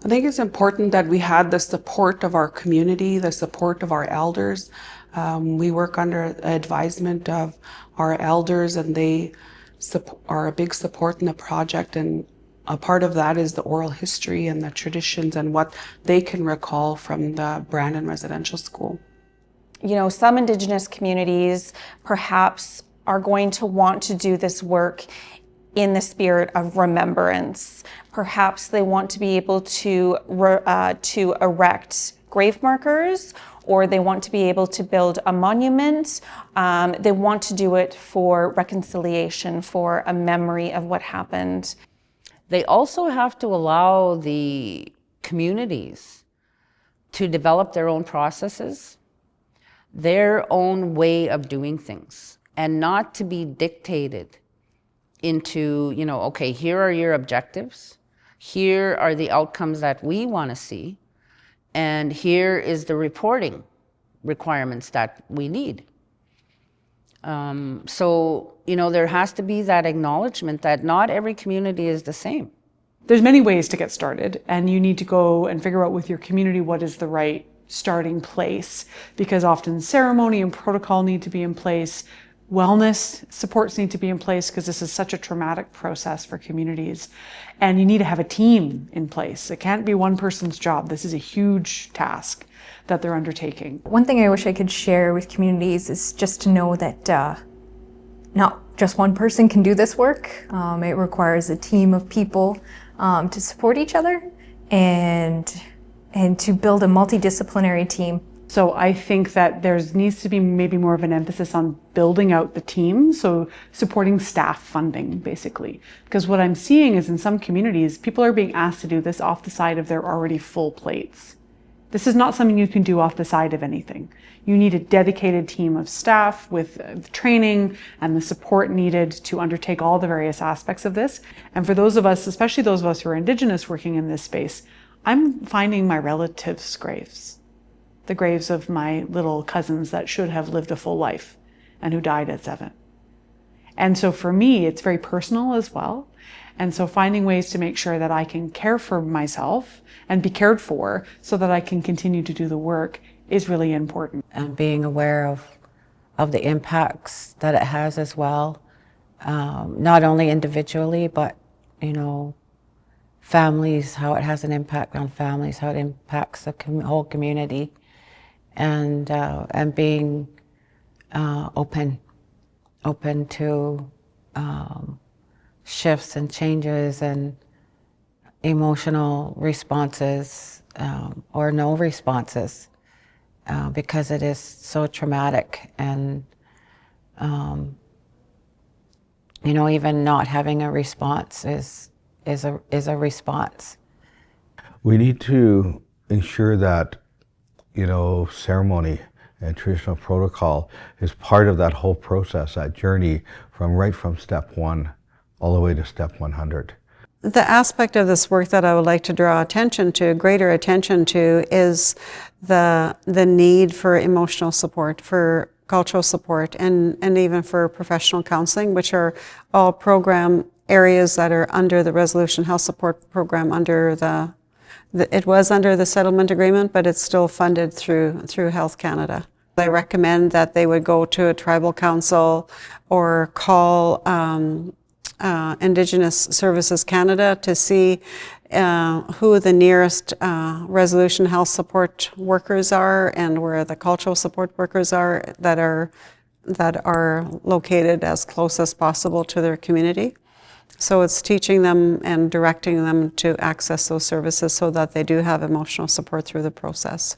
I think it's important that we had the support of our community, the support of our elders. We work under advisement of our elders, and they are a big support in the project, and a part of that is the oral history and the traditions and what they can recall from the Brandon Residential School. You know, some Indigenous communities perhaps are going to want to do this work in the spirit of remembrance. Perhaps they want to be able to erect grave markers, or they want to be able to build a monument. They want to do it for reconciliation, for a memory of what happened. They also have to allow the communities to develop their own processes, their own way of doing things, and not to be dictated into, you know, okay, here are your objectives, here are the outcomes that we want to see, and here is the reporting requirements that we need. So, you know, there has to be that acknowledgement that not every community is the same. There's many ways to get started, and you need to go and figure out with your community what is the right starting place, because often ceremony and protocol need to be in place. Wellness supports need to be in place because this is such a traumatic process for communities. And you need to have a team in place. It can't be one person's job. This is a huge task that they're undertaking. One thing I wish I could share with communities is just to know that not just one person can do this work. It requires a team of people to support each other and to build a multidisciplinary team. So I think that there needs to be maybe more of an emphasis on building out the team, so supporting staff funding, basically. Because what I'm seeing is in some communities, people are being asked to do this off the side of their already full plates. This is not something you can do off the side of anything. You need a dedicated team of staff with training and the support needed to undertake all the various aspects of this. And for those of us, especially those of us who are Indigenous working in this space, I'm finding my relatives' graves. The graves of my little cousins that should have lived a full life and who died at 7. And so for me, it's very personal as well. And so finding ways to make sure that I can care for myself and be cared for so that I can continue to do the work is really important. And being aware of the impacts that it has as well, not only individually, but, you know, families, how it has an impact on families, how it impacts the whole community. And being open to shifts and changes and emotional responses or no responses, because it is so traumatic. And you know, even not having a response is a response. We need to ensure that, you know, ceremony and traditional protocol is part of that whole process, that journey right from step 1 all the way to step 100. The aspect of this work that I would like to draw greater attention to, is the need for emotional support, for cultural support, and even for professional counseling, which are all program areas that are under the Resolution Health Support Program it was under the settlement agreement, but it's still funded through Health Canada. I recommend that they would go to a tribal council or call Indigenous Services Canada to see who the nearest Resolution Health Support workers are and where the cultural support workers are that are located as close as possible to their community. So it's teaching them and directing them to access those services so that they do have emotional support through the process.